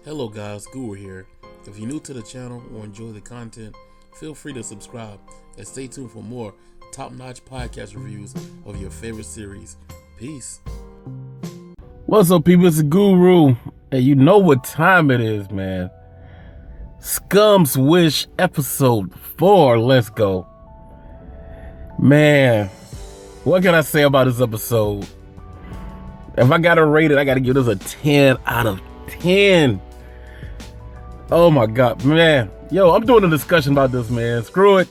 Hello guys, Guru here. If you're new to the channel or enjoy the content, feel free to subscribe and stay tuned for more top-notch podcast reviews of your favorite series. Peace. What's up, people? It's the Guru, and you know what time it is, man. Scum's Wish episode 4. Let's go. Man, what can I say about this episode? If I gotta rate it, I gotta give this a 10 out of 10. Oh my God, man. Yo, I'm doing a discussion about this, man. Screw it.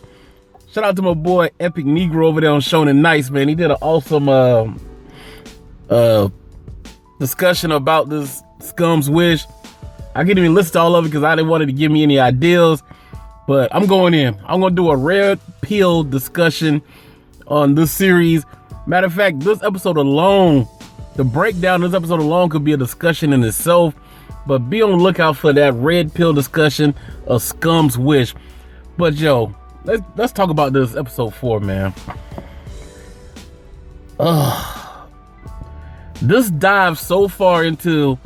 Shout out to my boy Epic Negro over there on Shonen Nice, man. He did an awesome discussion about this Scum's Wish. I couldn't even listen to all of it because I didn't want it to give me any ideas. But I'm going in. I'm going to do a red pill discussion on this series. Matter of fact, this episode alone, the breakdown of this episode alone could be a discussion in itself. But be on the lookout for that red pill discussion of Scum's Wish. But yo, let's talk about this episode 4, man. This dives so far into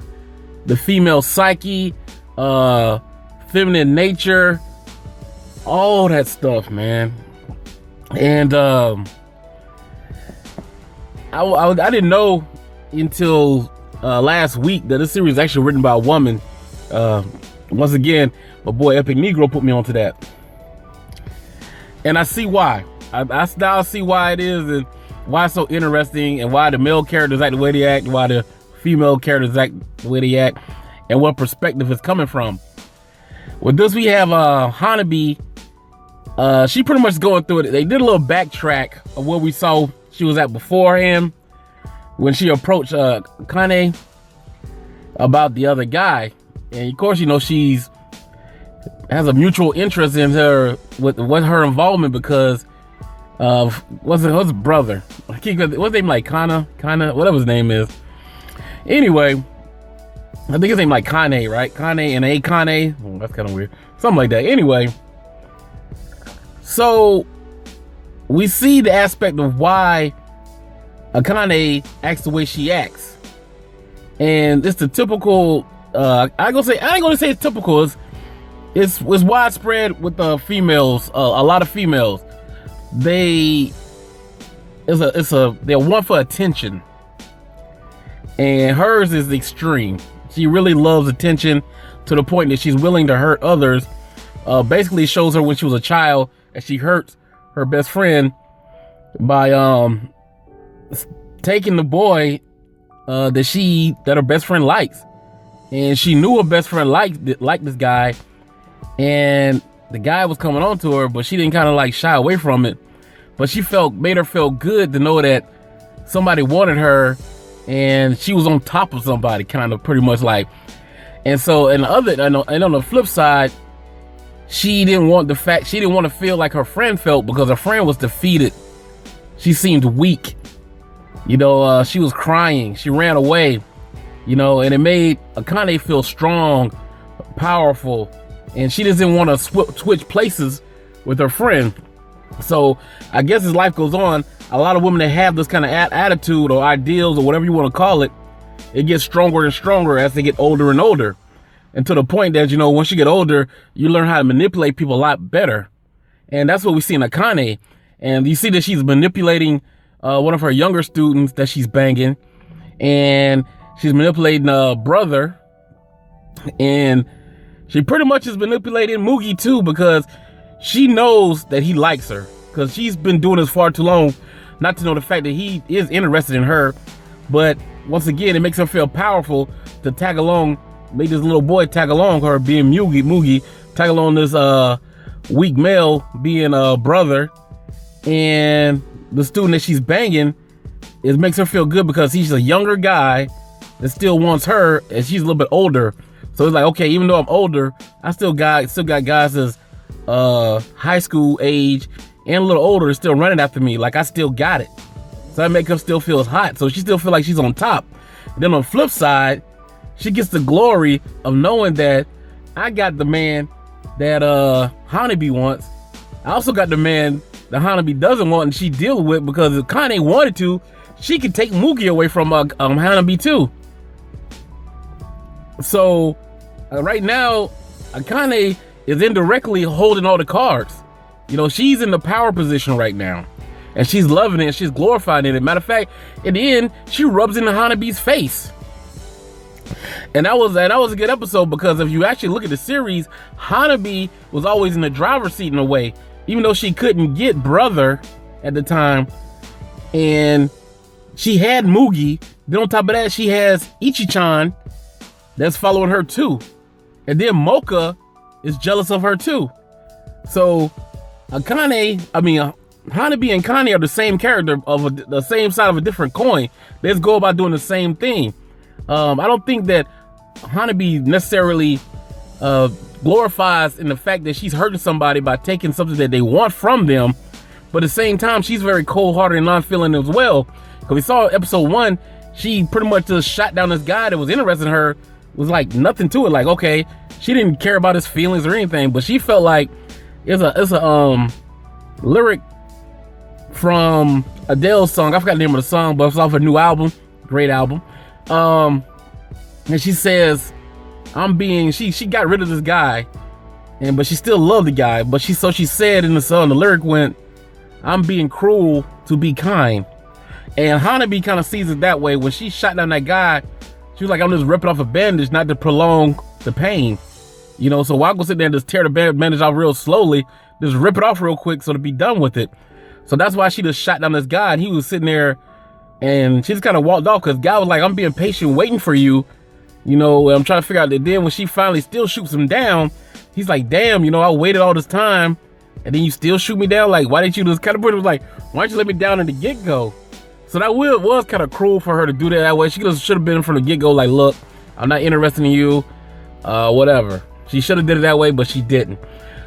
the female psyche, feminine nature, all that stuff, man. And I didn't know until last week that this series is actually written by a woman. Once again, my boy Epic Negro put me onto that, and I see why. I now see why it is and why it's so interesting, and why the male characters act the way they act, why the female characters act the way they act, and what perspective it's coming from. With this, we have Hanabi. She pretty much going through it. They did a little backtrack of where we saw she was at beforehand when she approached Kane about the other guy. And of course, you know, she's has a mutual interest in her with her involvement because of what's his brother. What's his name, like Kana, whatever his name is. Anyway, I think his name like Kane, right? Kane and Akane. Oh, that's kind of weird. Something like that. Anyway, so we see the aspect of why Akane acts the way she acts, and it's the typical. I ain't gonna say it's typical. It's widespread with the females. A lot of females, they're one for attention, and hers is extreme. She really loves attention to the point that she's willing to hurt others. Basically, shows her when she was a child and she hurts her best friend by taking the boy that her best friend likes, and she knew her best friend liked this guy, and the guy was coming on to her, but she didn't kind of like shy away from it. But she made her feel good to know that somebody wanted her, and she was on top of somebody, kind of pretty much like. And so, and on the flip side, she didn't want to feel like her friend felt, because her friend was defeated. She seemed weak. You know, she was crying. She ran away, you know, and it made Akane feel strong, powerful, and she just didn't want to switch places with her friend. So I guess as life goes on, a lot of women that have this kind of attitude or ideals or whatever you want to call it, it gets stronger and stronger as they get older and older. And to the point that, you know, once you get older, you learn how to manipulate people a lot better. And that's what we see in Akane. And you see that she's manipulating one of her younger students that she's banging, and she's manipulating a brother, and she pretty much is manipulating Mugi too, because she knows that he likes her, because she's been doing this far too long not to know the fact that he is interested in her. But once again, it makes her feel powerful to tag along, make this little boy tag along her being Mugi, tag along this weak male being a brother, and the student that she's banging, it makes her feel good because he's a younger guy that still wants her, and she's a little bit older. So it's like, okay, even though I'm older, I still got guys that's high school age and a little older still running after me. Like, I still got it. So that makes her still feel hot. So she still feel like she's on top. And then on the flip side, she gets the glory of knowing that I got the man that Hanabi wants. I also got the man that Hanabi doesn't want, and she deal with, because if Kane wanted to, she could take Mugi away from Hanabi too. So right now, Akane is indirectly holding all the cards. You know, she's in the power position right now, and she's loving it, and she's glorifying it. Matter of fact, in the end, she rubs into Hanabi's face. And that was a good episode, because if you actually look at the series, Hanabi was always in the driver's seat in a way, even though she couldn't get brother at the time. And she had Mugi. Then on top of that, she has Ichi-chan that's following her too. And then Mocha is jealous of her too. So Hanabi and Kane are the same character of the same side of a different coin. They just go about doing the same thing. I don't think that Hanabi necessarily glorifies in the fact that she's hurting somebody by taking something that they want from them, but at the same time, she's very cold-hearted and non-feeling as well. Because we saw episode 1, she pretty much just shot down this guy that was interested in her. It was like nothing to it. Like, okay, she didn't care about his feelings or anything, but she felt like it's a lyric from Adele's song. I forgot the name of the song, but it's off a new album. Great album. And she says, she got rid of this guy, but she still loved the guy. But she said in the song, the lyric went, I'm being cruel to be kind. And Hanabi kind of sees it that way. When she shot down that guy, she was like, I'm just ripping off a bandage, not to prolong the pain. You know, so why go sit there and just tear the bandage off real slowly, just rip it off real quick so to be done with it. So that's why she just shot down this guy, and he was sitting there, and she just kind of walked off, because the guy was like, I'm being patient waiting for you. You know, I'm trying to figure out that. Then when she finally still shoots him down, he's like, damn, you know, I waited all this time, and then you still shoot me down? Like, why didn't you just kind of put it, was like, why don't you let me down in the get-go? So that was kind of cruel for her to do that way. She should have been from the get-go like, look, I'm not interested in you, whatever. She should have did it that way, but she didn't.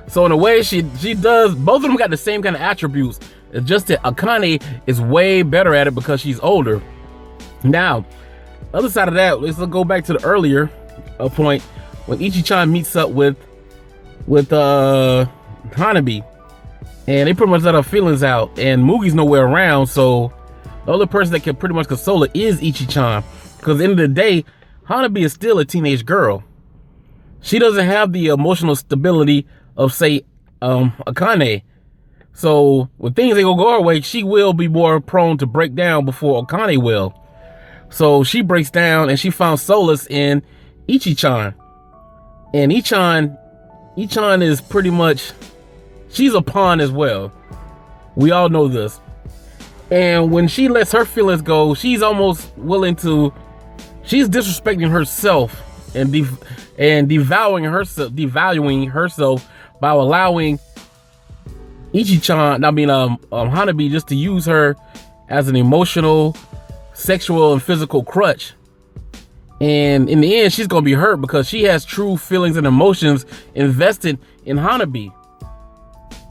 So in a way, she does, both of them got the same kind of attributes. It's just that Akane is way better at it because she's older. Now, other side of that, let's go back to the earlier point when Ichi-chan meets up with Hanabi, and they pretty much let her feelings out, and Mugi's nowhere around, so the only person that can pretty much console her is Ichi-chan, because at the end of the day, Hanabi is still a teenage girl. She doesn't have the emotional stability of, say, Akane. So when things ain't gonna go her way, she will be more prone to break down before Akane will. So she breaks down, and she found solace in Ichi-chan. And Ichi-chan is pretty much, she's a pawn as well. We all know this. And when she lets her feelings go, she's almost willing to, she's disrespecting herself and devaluing herself by allowing Hanabi just to use her as an emotional, sexual, and physical crutch. And in the end, she's gonna be hurt because she has true feelings and emotions invested in Hanabi.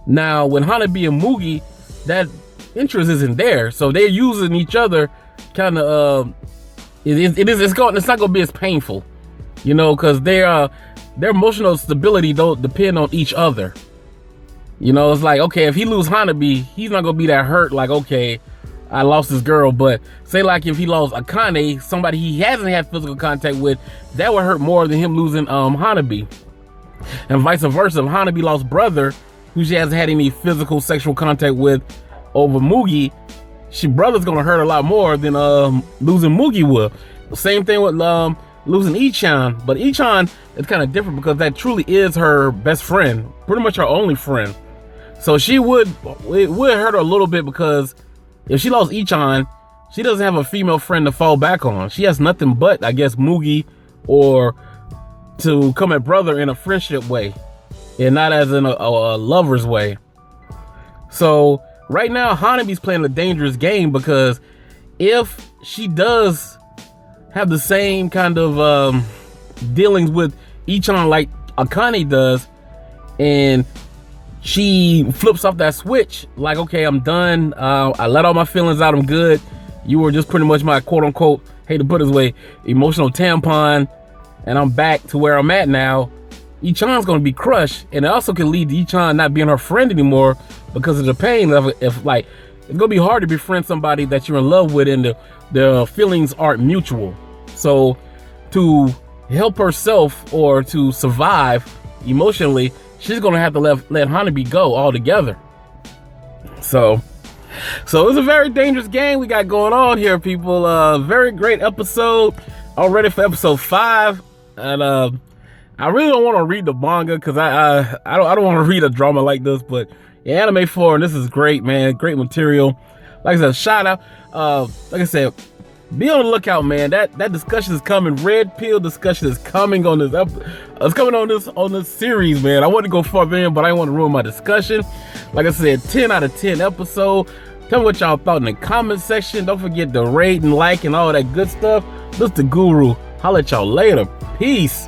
Now, when Hanabi and Mugi, that interest isn't there, so they're using each other kind of. It's not gonna be as painful, you know, because their emotional stability don't depend on each other. You know, it's like, okay, if he lose Hanabi, he's not gonna be that hurt. Like, okay, I lost this girl. But say like if he lost Akane, somebody he hasn't had physical contact with, that would hurt more than him losing Hanabi. And vice versa, if Hanabi lost brother, who she hasn't had any physical sexual contact with, over Mugi, brother's gonna hurt a lot more than losing Mugi will. Same thing with losing Ichi-chan, but Ichi-chan is kind of different because that truly is her best friend, pretty much her only friend. So it would hurt her a little bit, because if she lost Ichi-chan, she doesn't have a female friend to fall back on. She has nothing but, I guess, Mugi, or to come at brother in a friendship way, and not as in a lover's way. So right now, Hanabi's playing a dangerous game, because if she does have the same kind of dealings with Ichi-chan like Akane does, and she flips off that switch, like, okay, I'm done, I let all my feelings out, I'm good, you were just pretty much my quote-unquote, hate to put it this way, emotional tampon, and I'm back to where I'm at now, Ichi-chan's gonna be crushed, and it also can lead to Ichi-chan not being her friend anymore because of the pain of if like, it's gonna be hard to befriend somebody that you're in love with and the feelings aren't mutual. So to help herself or to survive emotionally, she's gonna have to let Hanabi go altogether. So it's a very dangerous game we got going on here, people. Very great episode. All ready for episode 5, and I really don't want to read the manga because I don't want to read a drama like this, but yeah, Anime 4, and this is great, man. Great material. Like I said, shout out. Like I said, be on the lookout, man. That discussion is coming. Red Pill discussion is coming on this. It's coming on this series, man. I want to go far in, but I didn't want to ruin my discussion. Like I said, 10 out of 10 episode. Tell me what y'all thought in the comment section. Don't forget to rate and like and all that good stuff. This is the Guru. Holla at y'all later. Peace.